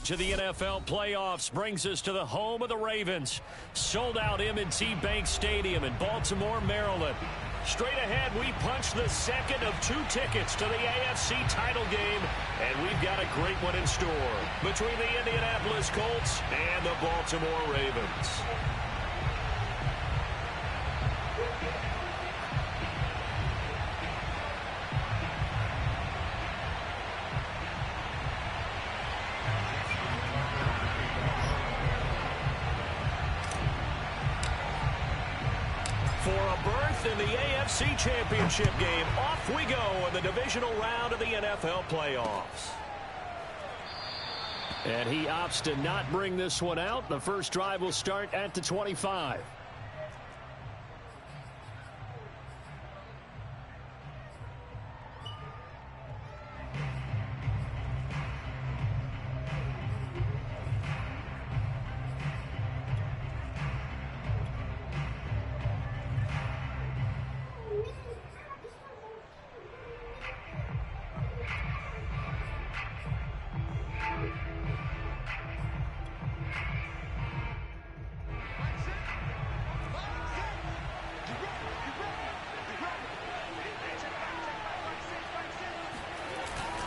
To the NFL playoffs brings us to the home of the Ravens. Sold out M&T Bank Stadium in Baltimore, Maryland. Straight ahead, we punch the second of 2 tickets to the AFC title game, and we've got a great one in store between the Indianapolis Colts and the Baltimore Ravens. For a berth in the AFC Championship game, off we go in the divisional round of the NFL playoffs. And he opts to not bring this one out. The first drive will start at the 25.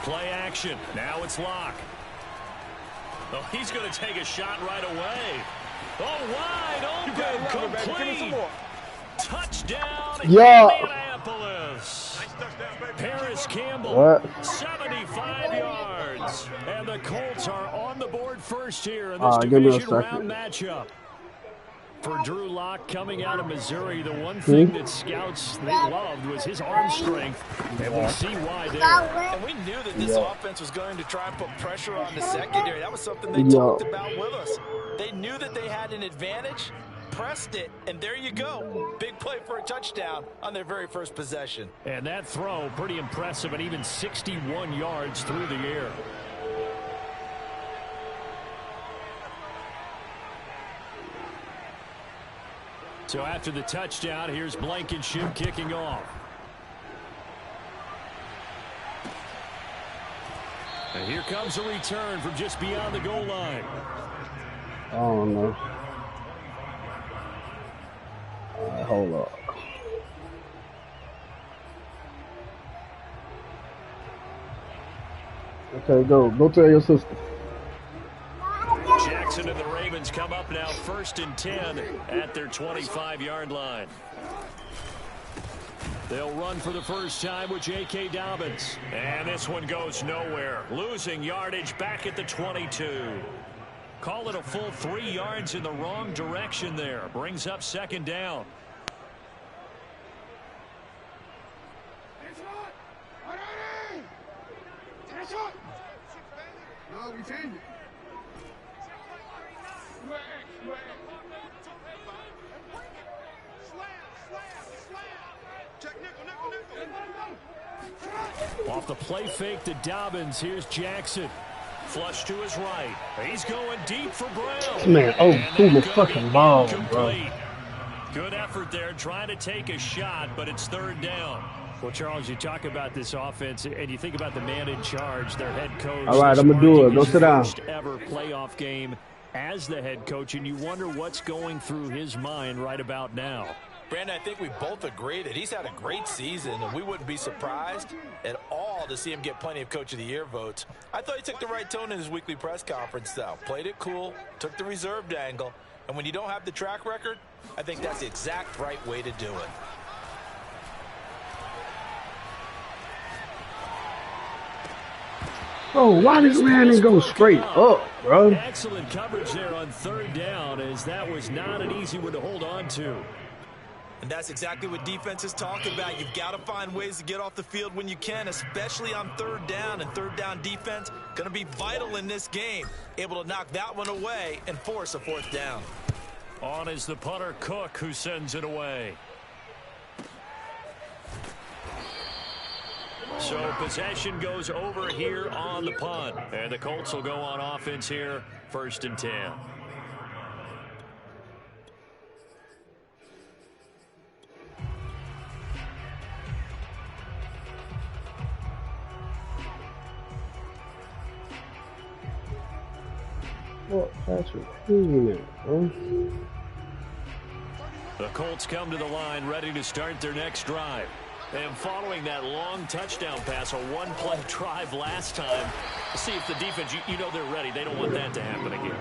Play action. Now it's Locke. Oh, he's going to take a shot right away. Oh, wide open. Complete. Touchdown, Indianapolis. Paris Campbell, 75 yards. And the Colts are on the board first here in this division round matchup. For Drew Lock coming out of Missouri, the one thing that scouts they loved was his arm strength, and we see why there. And we knew that this offense was going to try and put pressure on the secondary. That was something they talked about with us. They knew that they had an advantage, pressed it, and there you go. Big play for a touchdown on their very first possession. And that throw, pretty impressive, and even 61 yards through the air. So after the touchdown, here's Blankenship kicking off. And here comes a return from just beyond the goal line. Oh, no. Hold up. Okay, go. Go tell your sister. Jackson and the Ravens come up now 1st and 10 at their 25-yard line. They'll run for the first time with J.K. Dobbins. And this one goes nowhere. Losing yardage back at the 22. Call it a full 3 yards in the wrong direction there. Brings up 2nd down. No, we changed it. Off the play fake to Dobbins. Here's Jackson. Flush to his right. He's going deep for Brown. Man, through the fucking ball, bro. Good effort there trying to take a shot, but it's 3rd down. Well, Charles, you talk about this offense, and you think about the man in charge, their head coach. All right, I'm going to do it. Go sit down. First ever playoff game as the head coach, and you wonder what's going through his mind right about now. Brandon, I think we both agree that he's had a great season, and we wouldn't be surprised at all to see him get plenty of Coach of the Year votes. I thought he took the right tone in his weekly press conference, though. Played it cool, took the reserved angle, and when you don't have the track record, I think that's the exact right way to do it. Oh, why did Landon go straight up, bro? Excellent coverage there on 3rd down, as that was not an easy one to hold on to. And that's exactly what defenses talk about. You've got to find ways to get off the field when you can, especially on 3rd down. And 3rd down defense going to be vital in this game. Able to knock that one away and force a 4th down. On is the punter, Cook, who sends it away. So possession goes over here on the punt. And the Colts will go on offense here, 1st and 10. Fuck, Patrick Queen, bro. The Colts come to the line ready to start their next drive. And following that long touchdown pass, a one-play drive last time, see if the defense, you know they're ready. They don't want that to happen again.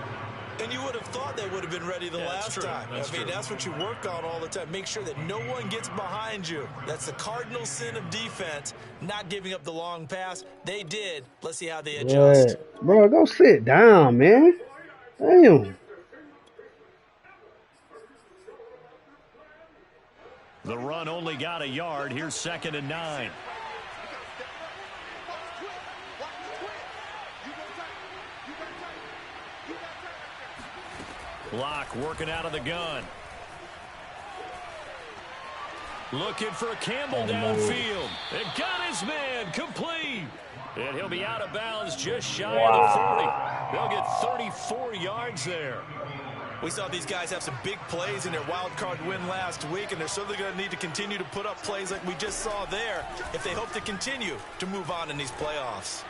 And you would have thought they would have been ready the last time. That's what you work on all the time. Make sure that no one gets behind you. That's the cardinal sin of defense, not giving up the long pass. They did. Let's see how they adjust. Yeah. Bro, go sit down, man. Damn. The run only got a yard. Here's 2nd and 9. Locke working out of the gun. Looking for Campbell downfield. And got his man complete. And he'll be out of bounds just shy of the 40. They'll get 34 yards there. We saw these guys have some big plays in their wild card win last week, and they're certainly going to need to continue to put up plays like we just saw there if they hope to continue to move on in these playoffs.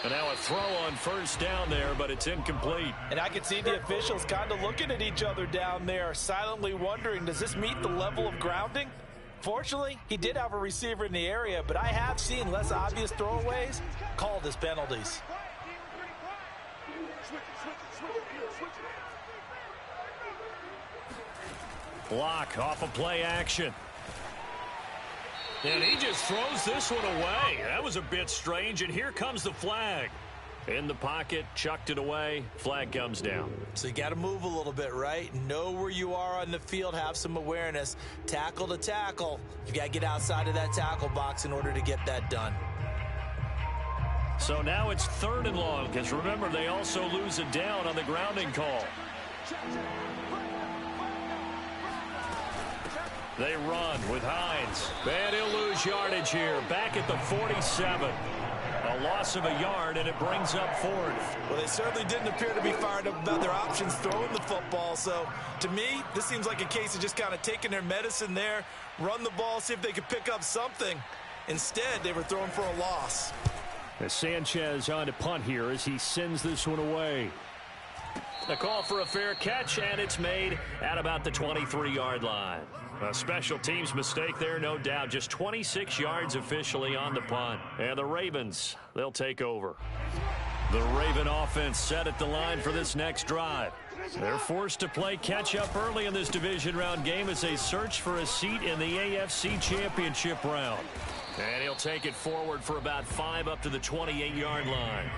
And now a throw on 1st down there, but it's incomplete. And I can see the officials kind of looking at each other down there, silently wondering, does this meet the level of grounding? Fortunately, he did have a receiver in the area, but I have seen less obvious throwaways called as penalties. Block off of play action. And he just throws this one away. That was a bit strange, and here comes the flag. In the pocket, chucked it away, flag comes down. So you got to move a little bit, right? Know where you are on the field, have some awareness. Tackle to tackle. You got to get outside of that tackle box in order to get that done. So now it's 3rd and long, because remember, they also lose a down on the grounding call. They run with Hines. And he'll lose yardage here. Back at the 47. A loss of a yard, and it brings up 4th. Well, they certainly didn't appear to be fired up about their options throwing the football. So, to me, this seems like a case of just kind of taking their medicine there, run the ball, see if they could pick up something. Instead, they were throwing for a loss. As Sanchez on to punt here as he sends this one away. The call for a fair catch, and it's made at about the 23-yard line. A special teams mistake there, no doubt. Just 26 yards officially on the punt. And the Ravens, they'll take over. The Raven offense set at the line for this next drive. They're forced to play catch-up early in this division round game as they search for a seat in the AFC Championship round. And he'll take it forward for about 5 up to the 28-yard line.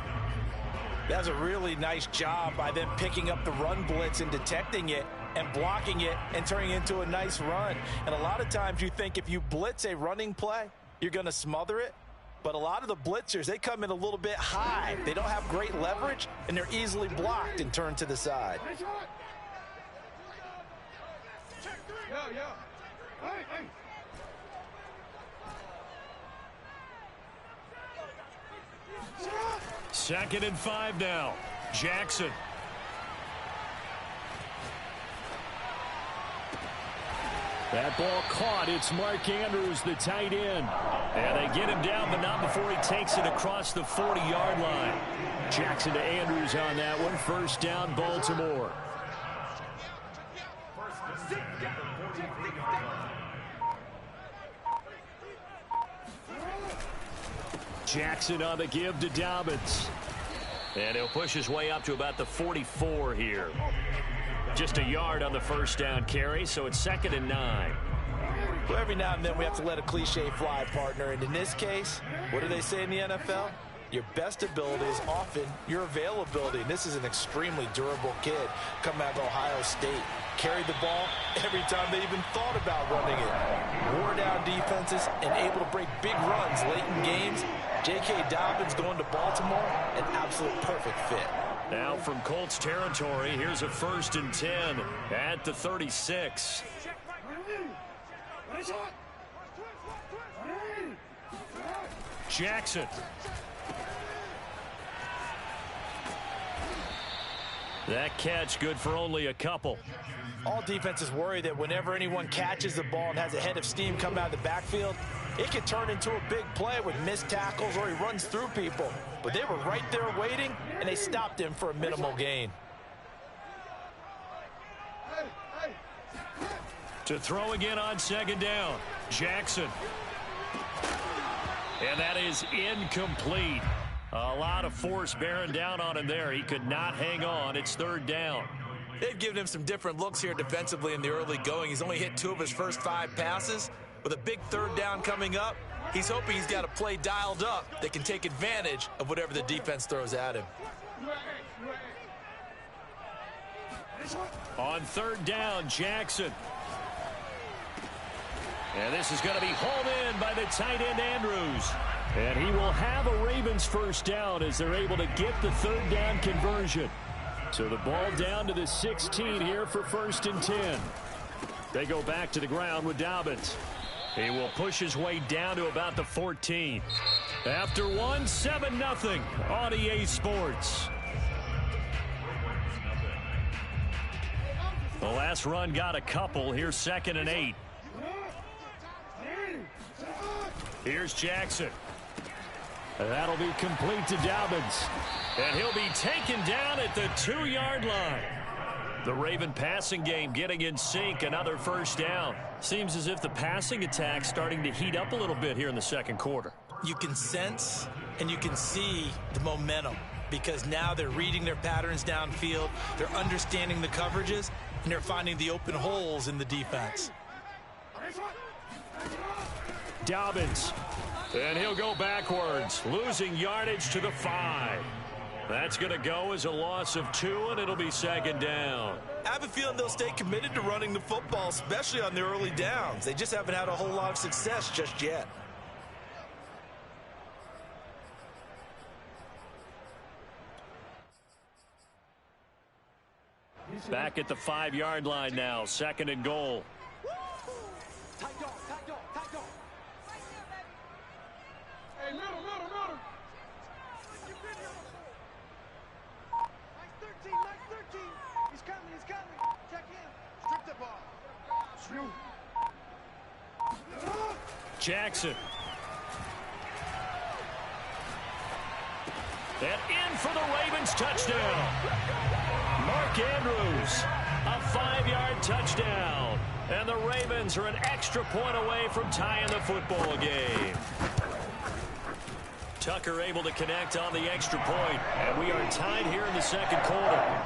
That's a really nice job by them picking up the run blitz and detecting it and blocking it and turning it into a nice run. And a lot of times you think if you blitz a running play, you're going to smother it. But a lot of the blitzers, they come in a little bit high. They don't have great leverage, and they're easily blocked and turned to the side. Second and 5 now. Jackson. That ball caught. It's Mark Andrews, the tight end. And they get him down, but not before he takes it across the 40-yard line. Jackson to Andrews on that one. 1st down, Baltimore. Jackson on the give to Dobbins. And he'll push his way up to about the 44 here. Just a yard on the 1st down carry, so it's 2nd and 9. Well, every now and then we have to let a cliche fly, partner. And in this case, what do they say in the NFL? Your best ability is often your availability. And this is an extremely durable kid coming out of Ohio State. Carried the ball every time they even thought about running it. Wore down defenses and able to break big runs late in games. J.K. Dobbins going to Baltimore, an absolute perfect fit. Now from Colts territory, here's a 1st and 10 at the 36. Jackson. That catch good for only a couple. All defenses worry that whenever anyone catches the ball and has a head of steam come out of the backfield, it can turn into a big play with missed tackles or he runs through people. But they were right there waiting, and they stopped him for a minimal gain. To throw again on second down, Jackson. And that is incomplete. A lot of force bearing down on him there. He could not hang on. It's third down. They've given him some different looks here defensively in the early going. He's only hit 2 of his first 5 passes. With a big third down coming up, he's hoping he's got a play dialed up that can take advantage of whatever the defense throws at him. On third down, Jackson. And this is going to be hauled in by the tight end, Andrews. And he will have a Ravens first down as they're able to get the third down conversion. So the ball down to the 16 here for 1st and 10. They go back to the ground with Dobbins. He will push his way down to about the 14. After 7-0 on EA Sports. The last run got a couple. Here's 2nd and 8. Here's Jackson. That'll be complete to Dobbins. And he'll be taken down at the 2-yard line. The Raven passing game getting in sync. Another first down. Seems as if the passing attack's starting to heat up a little bit here in the second quarter. You can sense and you can see the momentum because now they're reading their patterns downfield. They're understanding the coverages, and they're finding the open holes in the defense. Dobbins. And he'll go backwards, losing yardage to the 5. That's going to go as a loss of 2, and it'll be 2nd down. I have a feeling they'll stay committed to running the football, especially on the early downs. They just haven't had a whole lot of success just yet. Back at the 5-yard line now, 2nd and goal. Jackson. And in for the Ravens touchdown. Mark Andrews, a 5-yard touchdown. And the Ravens are an extra point away from tying the football game. Tucker able to connect on the extra point. And we are tied here in the second quarter.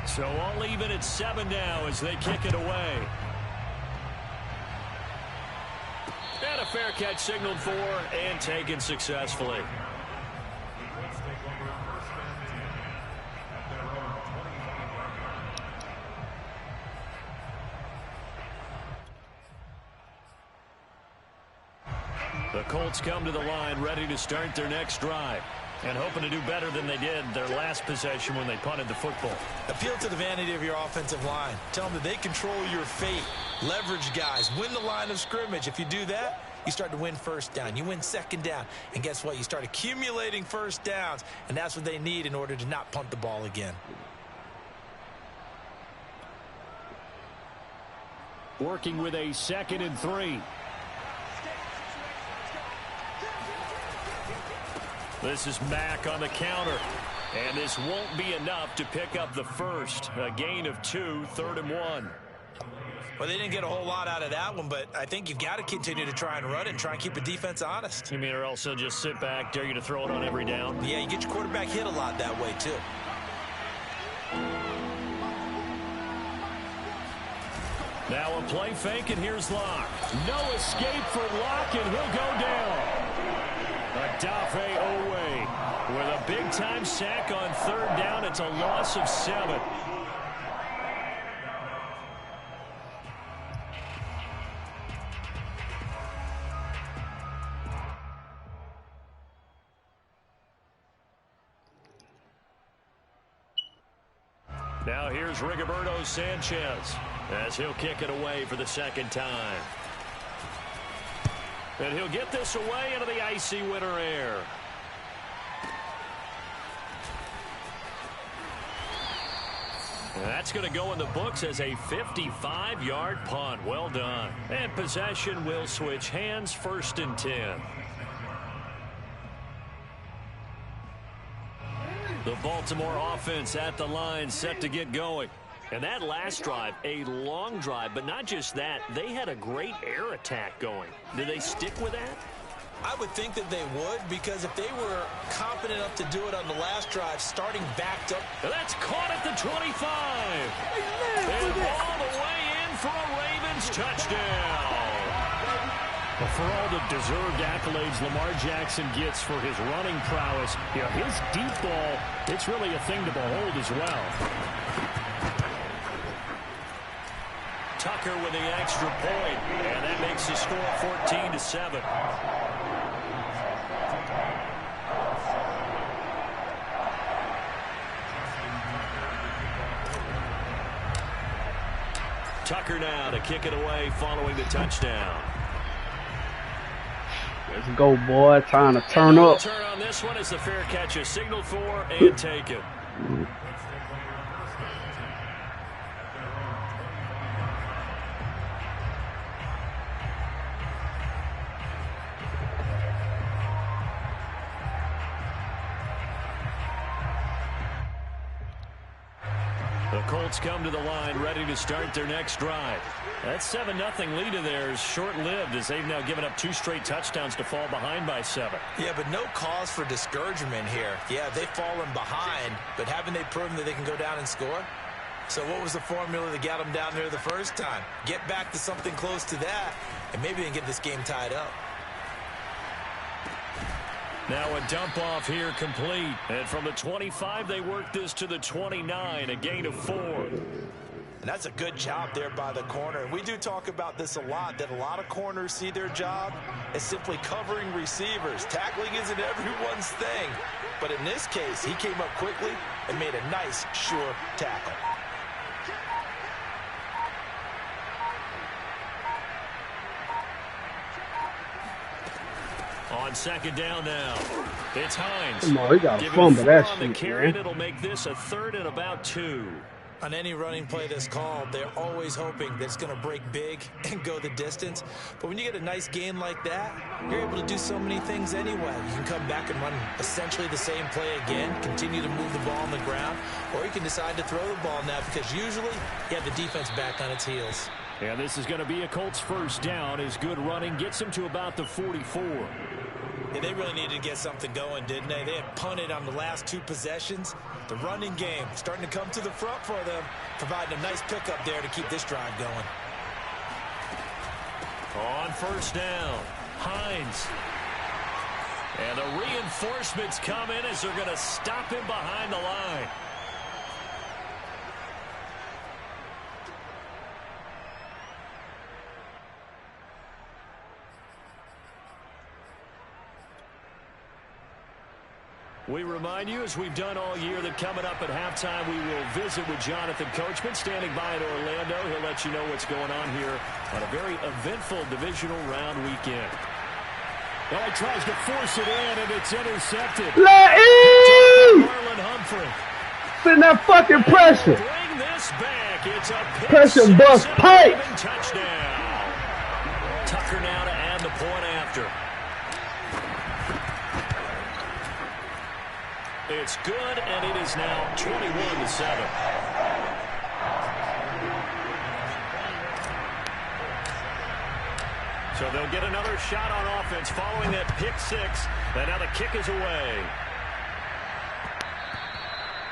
So all even at 7 now as they kick it away. And a fair catch signaled for and taken successfully. The Colts come to the line ready to start their next drive. And hoping to do better than they did their last possession when they punted the football. Appeal to the vanity of your offensive line. Tell them that they control your fate. Leverage guys. Win the line of scrimmage. If you do that, you start to win first down. You win second down. And guess what? You start accumulating first downs. And that's what they need in order to not punt the ball again. Working with a 2nd and 3. This is Mack on the counter. And this won't be enough to pick up the first. A gain of 2, 3rd and 1. Well, they didn't get a whole lot out of that one, but I think you've got to continue to try and run and try and keep the defense honest. You mean or else they'll just sit back, dare you to throw it on every down? Yeah, you get your quarterback hit a lot that way, too. Now a play fake, and here's Locke. No escape for Locke, and he'll go down. Adafe Owe with a big-time sack on 3rd down. It's a loss of 7. Now here's Rigoberto Sanchez as he'll kick it away for the 2nd time. And he'll get this away into the icy winter air. That's going to go in the books as a 55-yard punt. Well done. And possession will switch hands, 1st and 10. The Baltimore offense at the line, set to get going. And that last drive, a long drive, but not just that. They had a great air attack going. Do they stick with that? I would think that they would, because if they were confident enough to do it on the last drive, starting backed up. That's caught at the 25. And all the way in for a Ravens touchdown. Well, for all the deserved accolades Lamar Jackson gets for his running prowess, his deep ball, it's really a thing to behold as well. Tucker with the extra point, and that makes the score 14-7. Tucker now to kick it away following the touchdown. Let's go, boy. Time to turn up. Turn on this one as the fair catch is signaled for and taken. The Colts come to the line, ready to start their next drive. That 7-0 lead of theirs short-lived, as they've now given up 2 straight touchdowns to fall behind by 7. Yeah, but no cause for discouragement here. Yeah, they've fallen behind, but haven't they proven that they can go down and score? So what was the formula that got them down there the first time? Get back to something close to that, and maybe they can get this game tied up. Now a dump off here complete. And from the 25, they work this to the 29, a gain of 4. And that's a good job there by the corner. And we do talk about this a lot, that a lot of corners see their job as simply covering receivers. Tackling isn't everyone's thing. But in this case, he came up quickly and made a nice, sure tackle. On 2nd down now, it's Hines. Come on, he got a fumble that shit, man. It'll make this a 3rd and about 2. On any running play that's called, they're always hoping that it's going to break big and go the distance. But when you get a nice gain like that, you're able to do so many things anyway. You can come back and run essentially the same play again, continue to move the ball on the ground, or you can decide to throw the ball now, because usually you have the defense back on its heels. And this is going to be a Colts 1st down. His good running gets him to about the 44. Yeah, they really needed to get something going, didn't they? They had punted on the last 2 possessions. The running game starting to come to the front for them, providing a nice pickup there to keep this drive going. On 1st down, Hines. And the reinforcements come in as they're going to stop him behind the line. We remind you, as we've done all year, that coming up at halftime, we will visit with Jonathan Coachman, standing by in Orlando. He'll let you know what's going on here on a very eventful divisional round weekend. Oh, he tries to force it in, and it's intercepted. Let in! Marlon Humphrey. Send that fucking pressure. Bring this back. It's a Pressure bust pipe. Touchdown. Tucker now to add the point after. It's good, and it is now 21-7. So they'll get another shot on offense following that pick 6. And now the kick is away.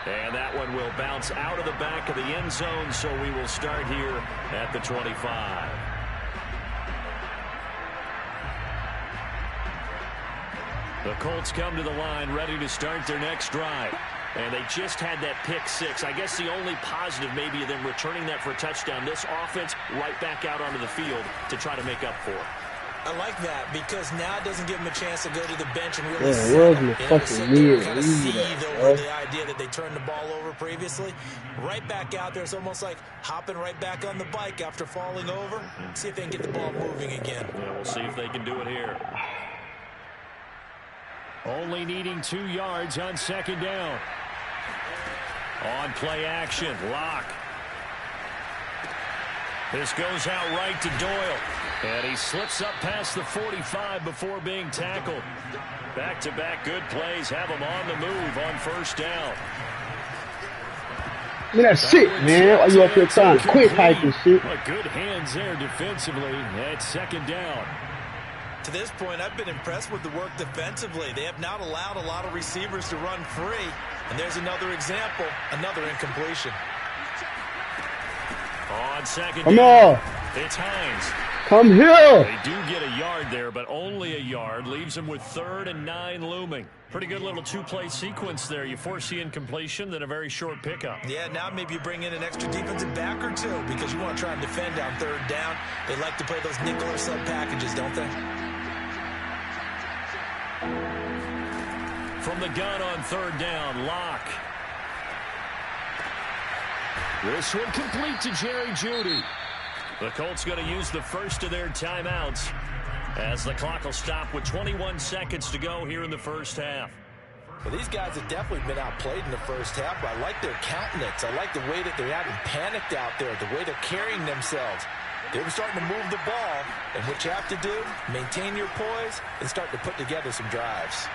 And that one will bounce out of the back of the end zone, so we will start here at the 25. The Colts come to the line ready to start their next drive. And they just had that pick 6. I guess the only positive maybe of them returning that for a touchdown. This offense right back out onto the field to try to make up for it. I like that, because now it doesn't give them a chance to go to the bench and really kind of seethe over the idea that they turned the ball over previously. Right back out there. It's almost like hopping right back on the bike after falling over. See if they can get the ball moving again. Yeah, we'll see if they can do it here. Only needing 2 yards on 2nd down. On play action, Locke. This goes out right to Doyle. And he slips up past the 45 before being tackled. Back-to-back good plays have him on the move on first down. Man, that's shit, man. Why you up here trying to quit type and shit? Well, good hands there defensively at second down. To this point, I've been impressed with the work defensively. They have not allowed a lot of receivers to run free. And there's another example, another incompletion. On second Come down, on. it's Hines. Come here. They do get a yard there, but only a yard. Leaves them with 3rd and 9 looming. Pretty good little two-play sequence there. You force the incompletion, then a very short pickup. Yeah, now maybe you bring in an extra defensive back or two because you want to try and defend on 3rd down. They like to play those nickel or sub packages, don't they? From the gun on 3rd down, Locke. This one complete to Jerry Jeudy. The Colts going to use the first of their timeouts as the clock will stop with 21 seconds to go here in the first half. Well, these guys have definitely been outplayed in the first half, but I like their countenance. I like the way that they haven't panicked out there, the way they're carrying themselves. They're starting to move the ball, and what you have to do, maintain your poise and start to put together some drives.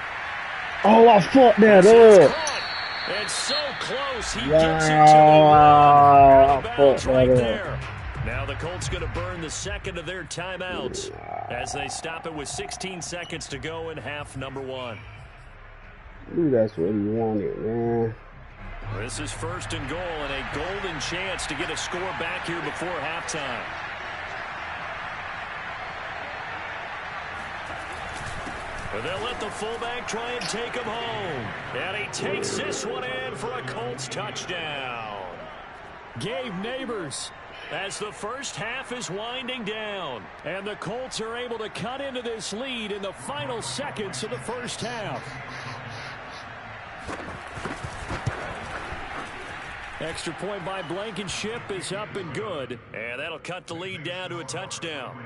Oh, I fucked that up. It's so close. He gets it to the out of bounds right there. Now the Colts going to burn the second of their timeouts as they stop it with 16 seconds to go in half number 1. Ooh, that's what he wanted, man. This is 1st and goal and a golden chance to get a score back here before halftime. But they'll let the fullback try and take him home. And he takes this one in for a Colts touchdown. Gabe Neighbors, as the first half is winding down. And the Colts are able to cut into this lead in the final seconds of the first half. Extra point by Blankenship is up and good. And that'll cut the lead down to a touchdown.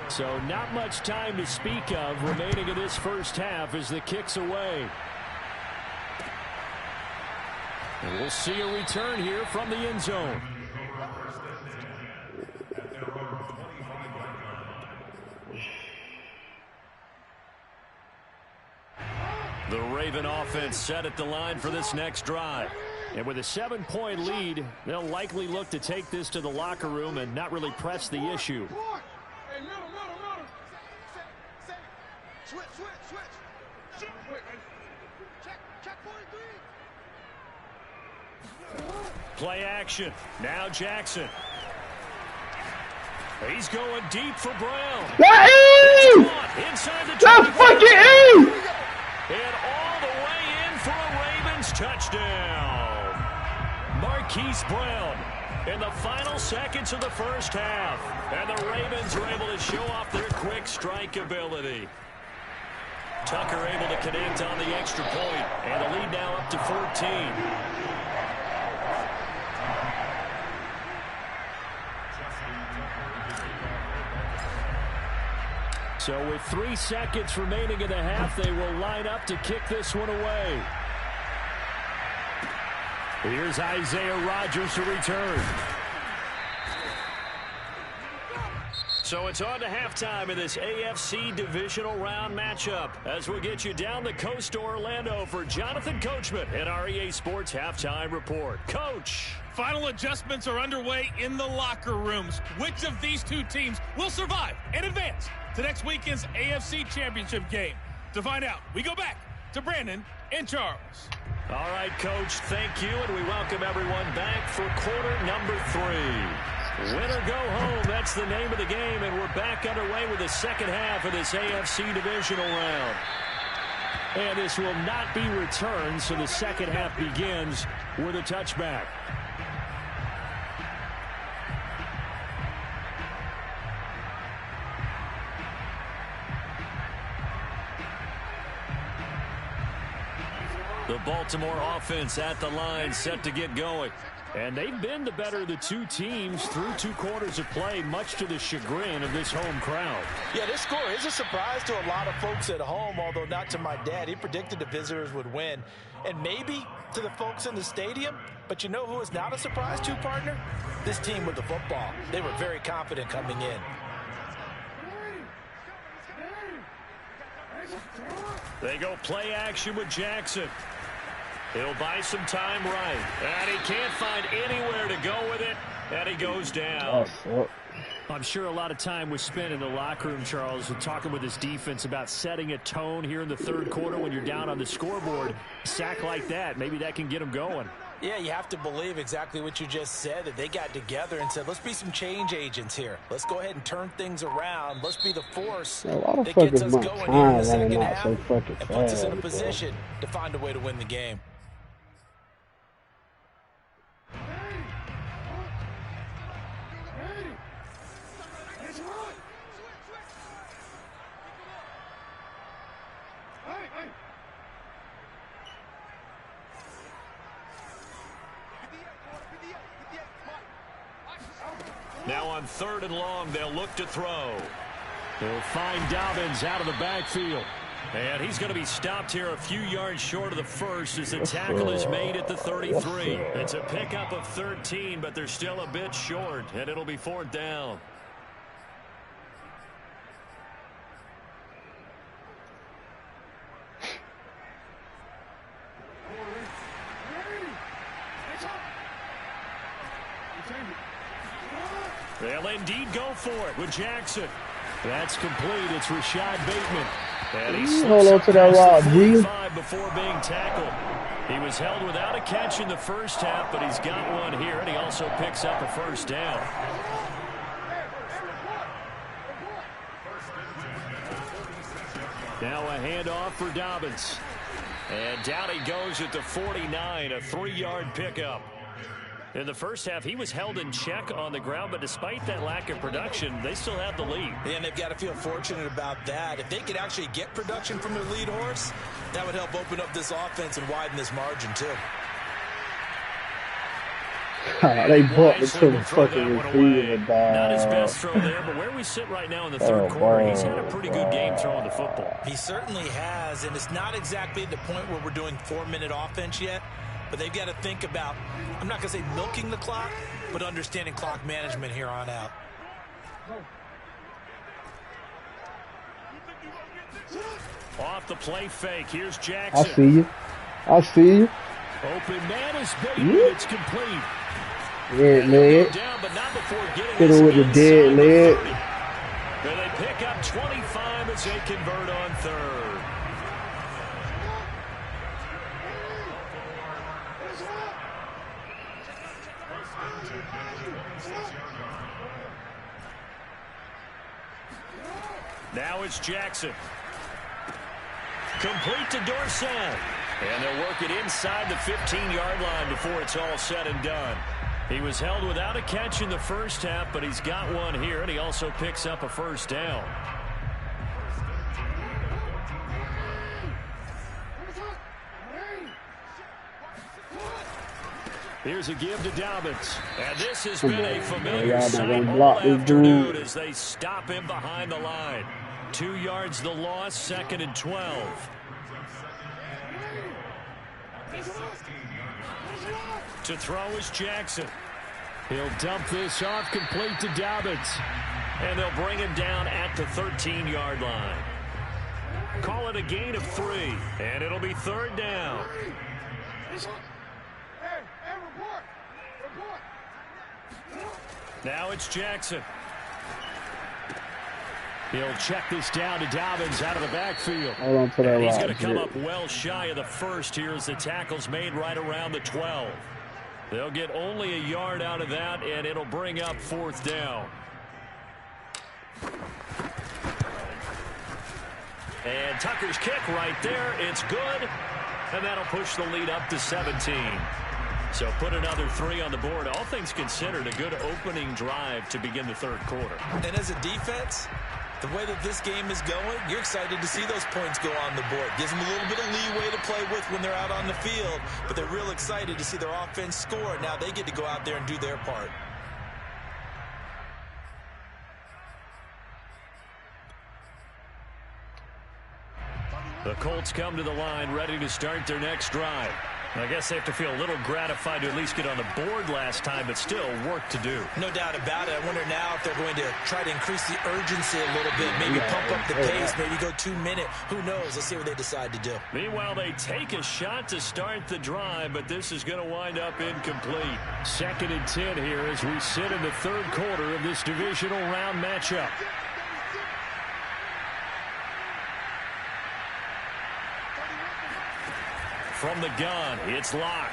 So not much time to speak of remaining in this first half as the kick's away. And we'll see a return here from the end zone. The Raven offense set at the line for this next drive. And with a 7-point lead, they'll likely look to take this to the locker room and not really press the issue. Play action. Now Jackson. He's going deep for Brown. Inside the 25. And all the way in for a Ravens touchdown. Marquise Brown in the final seconds of the first half. And the Ravens are able to show off their quick strike ability. Tucker able to connect on the extra point. And the lead now up to 14. So with 3 seconds remaining in the half, they will line up to kick this one away. Here's Isaiah Rodgers to return. So it's on to halftime in this AFC divisional round matchup as we'll get you down the coast to Orlando for Jonathan Coachman at our EA Sports Halftime Report. Coach. Final adjustments are underway in the locker rooms. Which of these two teams will survive and advance to next weekend's AFC Championship game? To find out, we go back to Brandon and Charles. All right, Coach, thank you, and we welcome everyone back for quarter number 3. Win or go home, that's the name of the game, and we're back underway with the second half of this AFC divisional round. And this will not be returned, so the second half begins with a touchback. The Baltimore offense at the line, set to get going. And they've been the better of the two teams through 2 quarters of play, much to the chagrin of this home crowd. Yeah, this score is a surprise to a lot of folks at home, although not to my dad. He predicted the visitors would win. And maybe to the folks in the stadium. But you know who is not a surprise to, partner? This team with the football. They were very confident coming in. They go play action with Jackson. He'll buy some time right. And he can't find anywhere to go with it. And he goes down. I'm sure a lot of time was spent in the locker room, Charles, and talking with his defense about setting a tone here in the third quarter when you're down on the scoreboard. A sack like that, maybe that can get them going. Yeah, you have to believe exactly what you just said, that they got together and said, let's be some change agents here. Let's go ahead and turn things around. Let's be the force that gets us going here in the second half and puts us in a position to find a way to win the game. Now on 3rd and long, they'll look to throw. They'll find Dobbins out of the backfield. And he's going to be stopped here a few yards short of the first as the tackle is made at the 33. It's a pickup of 13, but they're still a bit short, and it'll be 4th down. They'll indeed go for it with Jackson. That's complete. It's Rashad Bateman. And he hold on to that rock, G. Before being tackled. He was held without a catch in the first half, but he's got one here, and he also picks up a 1st down. Now a handoff for Dobbins. And down he goes at the 49, a 3-yard pickup. In the first half, he was held in check on the ground, but despite that lack of production, they still have the lead. And they've got to feel fortunate about that. If they could actually get production from their lead horse, that would help open up this offense and widen this margin, too. They bought the two fucking receiver, Not his best throw there, but where we sit right now in the third quarter, he's had a pretty good game throwing the football. He certainly has, and it's not exactly the point where we're doing 4-minute offense yet. But they've got to think about, I'm not going to say milking the clock, but understanding clock management here on out. Off the play fake. Here's Jackson. I see you. I see you. Open man is Bateman. It's complete. Dead leg. Down, but not before getting Hit him with the dead leg. And they pick up 25 as they convert on 3rd. Now it's Jackson. Complete to Dorsett. And they'll work it inside the 15-yard line before it's all said and done. He was held without a catch in the first half, but he's got one here, and he also picks up a 1st down. Here's a give to Dobbins. And this has been a familiar sight all afternoon as they stop him behind the line. 2 yards the loss, 2nd and 12. To throw is Jackson. He'll dump this off, complete to Dobbins. And they'll bring him down at the 13-yard line. Call it a gain of 3, and it'll be 3rd down. Now it's Jackson. He'll check this down to Dobbins out of the backfield. Hold on to that. And he's going to come up well shy of the first here as the tackle's made right around the 12. They'll get only a yard out of that, and it'll bring up 4th down. And Tucker's kick right there. It's good. And that'll push the lead up to 17. So put another 3 on the board. All things considered, a good opening drive to begin the third quarter. And as a defense, The way that this game is going, you're excited to see those points go on the board. Gives them a little bit of leeway to play with when they're out on the field, but they're real excited to see their offense score. Now they get to go out there and do their part. The Colts come to the line ready to start their next drive. I guess they have to feel a little gratified to at least get on the board last time, but still work to do. No doubt about it. I wonder now if they're going to try to increase the urgency a little bit, maybe pump up the pace, maybe go 2 minute. Who knows? Let's see what they decide to do. Meanwhile, they take a shot to start the drive, but this is going to wind up incomplete. 2nd and 10 here as we sit in the third quarter of this divisional round matchup. From the gun, it's Locke.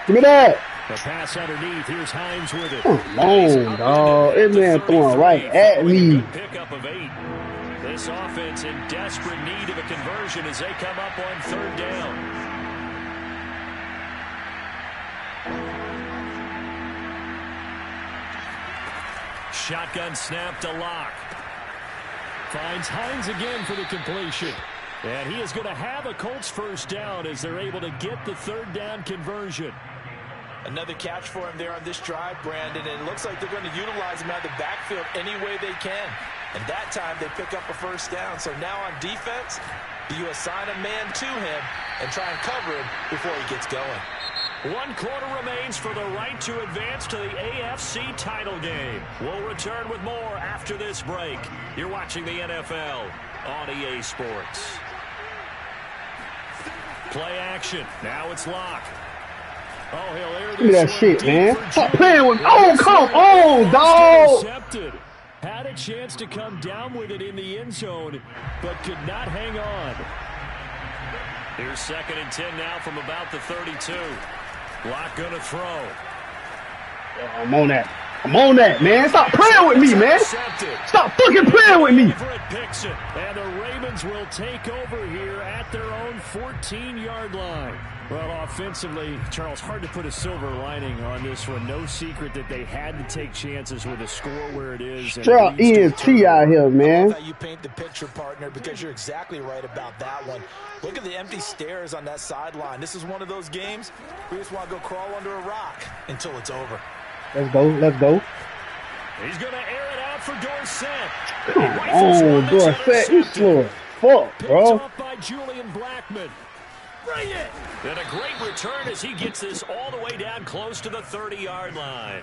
Give me that. The pass underneath. Here's Hines with it. Long, dog. That man throwing right at me. Pickup of 8. This offense in desperate need of a conversion as they come up on 3rd down. Shotgun snap to Locke. Finds Hines again for the completion. And he is going to have a Colts first down as they're able to get the 3rd down conversion. Another catch for him there on this drive, Brandon, and it looks like they're going to utilize him out of the backfield any way they can. And that time they pick up a first down. So now on defense, you assign a man to him and try and cover him before he gets going. 1 quarter remains for the right to advance to the AFC title game. We'll return with more after this break. You're watching the NFL on EA Sports. Play action. Now it's Locke. Oh, he'll air this. Give me that shit, man. Stop playing with me. Oh, come on, dog. Intercepted. Had a chance to come down with it in the end zone, but could not hang on. Here's 2nd and 10 now from about the 32. Locke gonna throw. I'm on that. I'm on that, man. Stop playing with me, man. Stop fucking playing with me. And the Ravens will take over here at their own 14-yard line. Well, offensively, Charles, hard to put a silver lining on this one. No secret that they had to take chances with a score where it is. Straight ENT out here, man. I love how you paint the picture, partner, because you're exactly right about that one. Look at the empty stairs on that sideline. This is one of those games where you just want to go crawl under a rock until it's over. Let's go. Let's go. He's going to air it out for Dorsett. Come on, Dorsett. You slow as fuck, bro. Picked off by Julian Blackman. Bring it! And a great return as he gets this all the way down close to the 30-yard line.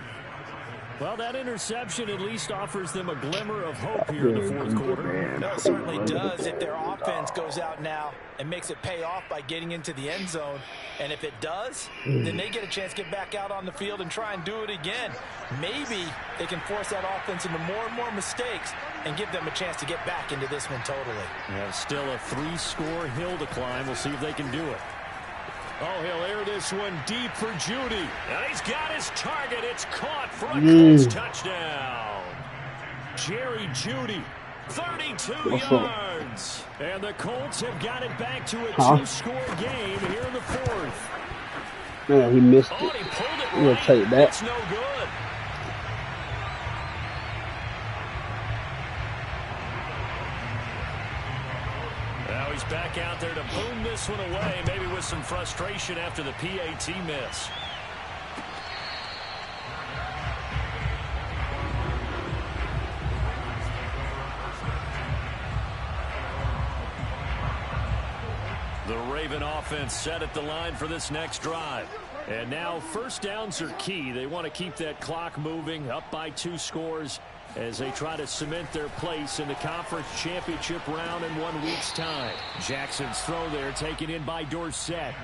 Well, that interception at least offers them a glimmer of hope here in the 4th quarter. No, it certainly does if their offense goes out now and makes it pay off by getting into the end zone. And if it does, then they get a chance to get back out on the field and try and do it again. Maybe they can force that offense into more and more mistakes and give them a chance to get back into this one totally. Yeah, still a 3-score hill to climb. We'll see if they can do it. Oh, he'll air this one deep for Judy. And he's got his target. It's caught for a Colts touchdown. Jerry Judy, 32 yards. And the Colts have got it back to a 2-score game here in the 4th. Man, he missed it. Oh, he pulled it We'll right. take that. It's no good. Now he's back out there to boom this one away, maybe with some frustration after the PAT miss. The Raven offense set at the line for this next drive. And now first downs are key. They want to keep that clock moving, up by 2 scores as they try to cement their place in the conference championship round in 1 week's time. Jackson's throw there taken in by Dorsett.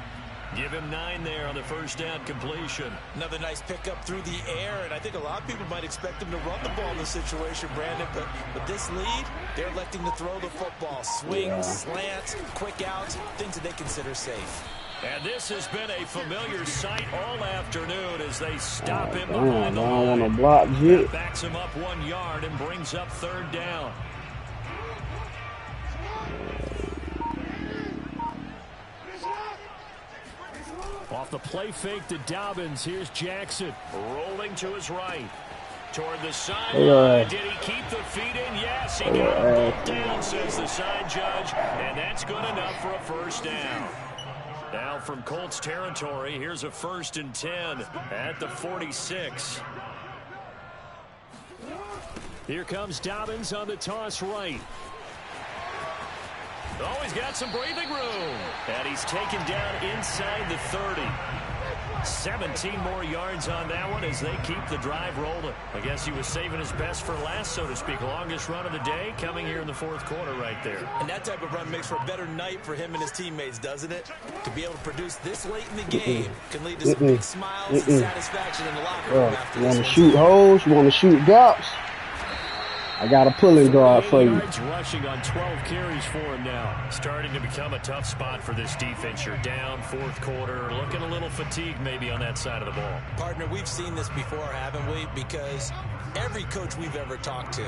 Give him 9 there on the first down completion. Another nice pickup through the air, and I think a lot of people might expect him to run the ball in this situation, Brandon, but with this lead, they're electing to throw the football. Swings, slants, quick outs, things that they consider safe. And this has been a familiar sight all afternoon as they stop him behind the line. On a block, That backs him up 1 yard and brings up 3rd down. Off the play fake to Dobbins, here's Jackson. Rolling to his right. Toward the sideline. Did he keep the feet in? Yes, he got them both down, says the side judge. And that's good enough for a first down. Now from Colts territory, here's a 1st and 10 at the 46. Here comes Dobbins on the toss right. Oh, he's got some breathing room. And he's taken down inside the 30. 17 more yards on that one as they keep the drive rolling. I guess he was saving his best for last, so to speak. Longest run of the day coming here in the 4th quarter right there. And that type of run makes for a better night for him and his teammates, doesn't it? To be able to produce this late in the game can lead to some big smiles and satisfaction in the locker room after this. You want to shoot holes? You want to shoot gaps? I got a pulling guard for you. Rushing on 12 carries for him now. Starting to become a tough spot for this defense. You're down 4th quarter, looking a little fatigued maybe on that side of the ball. Partner, we've seen this before, haven't we? Because every coach we've ever talked to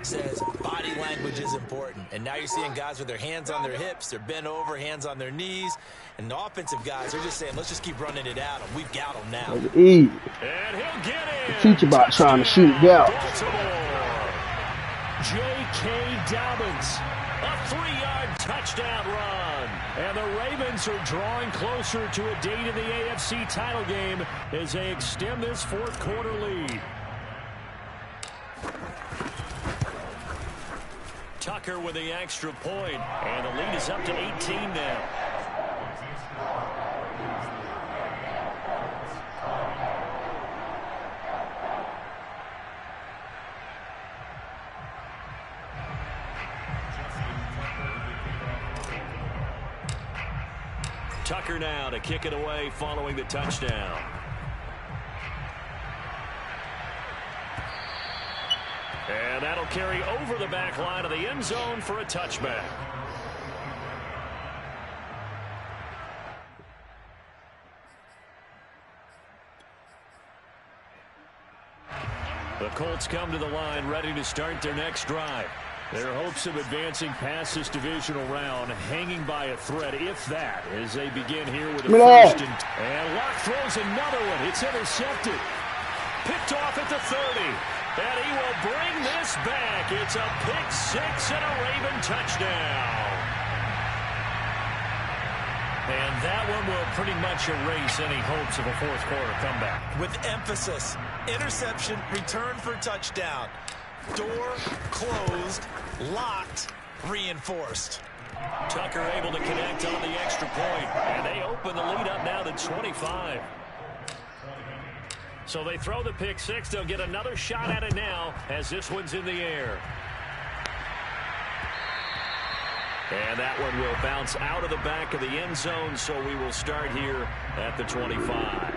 says body language is important. And now you're seeing guys with their hands on their hips, they're bent over, hands on their knees. And the offensive guys are just saying, let's just keep running it at them. We've got them now. Eat. And he'll get it. Teach about trying to shoot gaps. J.K. Dobbins, A 3-yard touchdown run. and the Ravens are drawing closer to a date in the AFC title game as they extend this 4th quarter lead. Tucker with the extra point, and the lead is up to 18 now. Tucker now to kick it away following the touchdown. And that'll carry over the back line of the end zone for a touchback. The Colts come to the line ready to start their next drive. Their hopes of advancing past this divisional round hanging by a thread, if that, as they begin here with a first and Locke throws another one. It's intercepted. Picked off at the 30. And he will bring this back. It's a pick six and a Raven touchdown. And that one will pretty much erase any hopes of a 4th quarter comeback. With emphasis, interception, return for touchdown. Door closed, locked, reinforced. Tucker able to connect on the extra point, and they open the lead up now to 25. So they throw the pick six. They'll get another shot at it now as this one's in the air. And that one will bounce out of the back of the end zone, so we will start here at the 25.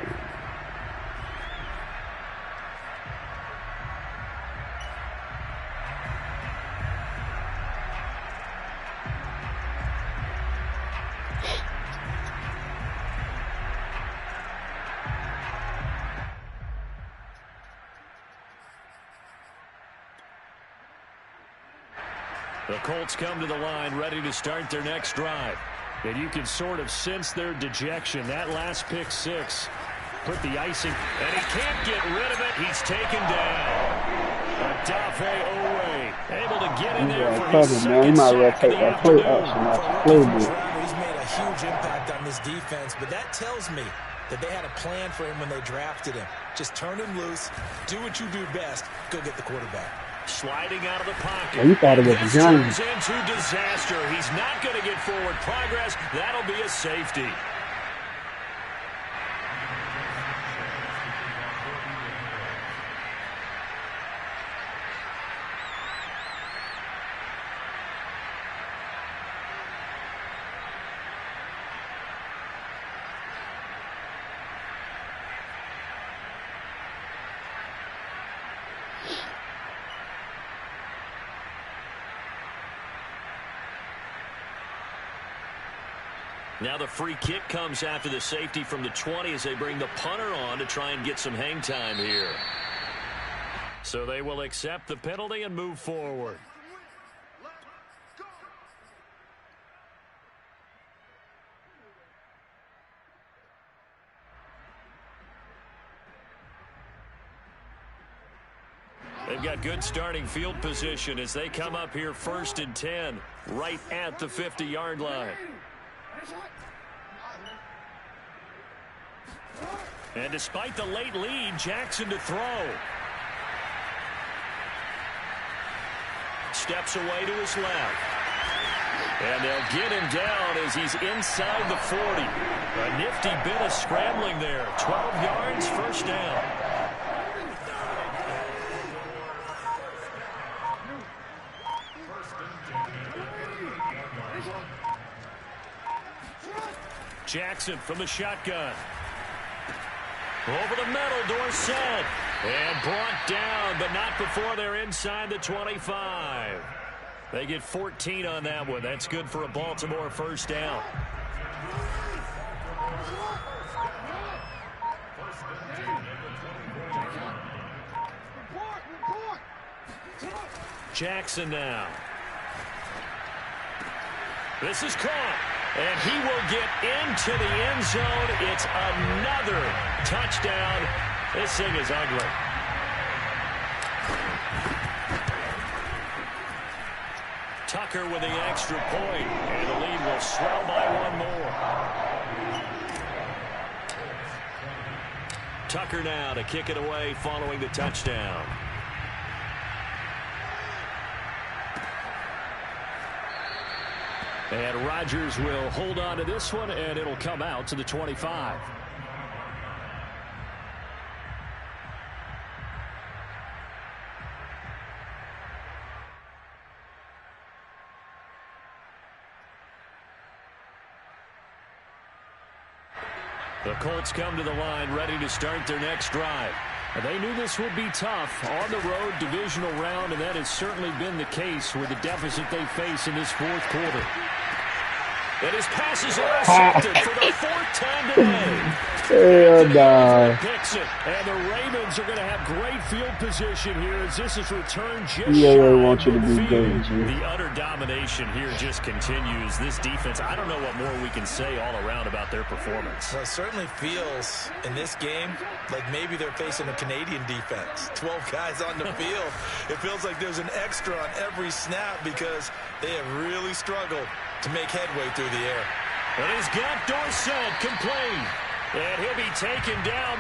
The Colts come to the line ready to start their next drive. And you can sort of sense their dejection. That last pick six put the icing. And he can't get rid of it. He's taken down. Adafe Owe able to get in there for his second sack of the afternoon. He's made a huge impact on this defense, but that tells me that they had a plan for him when they drafted him. Just turn him loose, do what you do best, go get the quarterback. Sliding out of the pocket. Well, you thought it was a gun. This turns into disaster. He's not going to get forward progress. That'll be a safety. Now the free kick comes after the safety from the 20 as they bring the punter on to try and get some hang time here. So they will accept the penalty and move forward. They've got good starting field position as they come up here 1st and 10, right at the 50-yard line. And despite the late lead, Jackson to throw. Steps away to his left. And they'll get him down as he's inside the 40. A nifty bit of scrambling there. 12 yards, 1st down. Jackson from the shotgun. Over the middle, Dorsett. And brought down, but not before they're inside the 25. They get 14 on that one. That's good for a Baltimore 1st down. Jackson now. This is caught. And he will get into the end zone. It's another touchdown. This thing is ugly. Tucker with the extra point. And the lead will swell by 1 more. Tucker now to kick it away following the touchdown. And Rodgers will hold on to this one, and it'll come out to the 25. The Colts come to the line ready to start their next drive. They knew this would be tough on the road divisional round, and that has certainly been the case with the deficit they face in this 4th quarter. And his pass is intercepted for the 4th time today. Hell no. Picks it, and the Ravens are going to have great field position here as this is returned just I want you to be good, G. The utter domination here just continues. This defense, I don't know what more we can say all around about their performance. Well, it certainly feels in this game like maybe they're facing a Canadian defense. 12 guys on the field. It feels like there's an extra on every snap because they have really struggled to make headway through the air. And he's got Dorsett complete. And he'll be taken down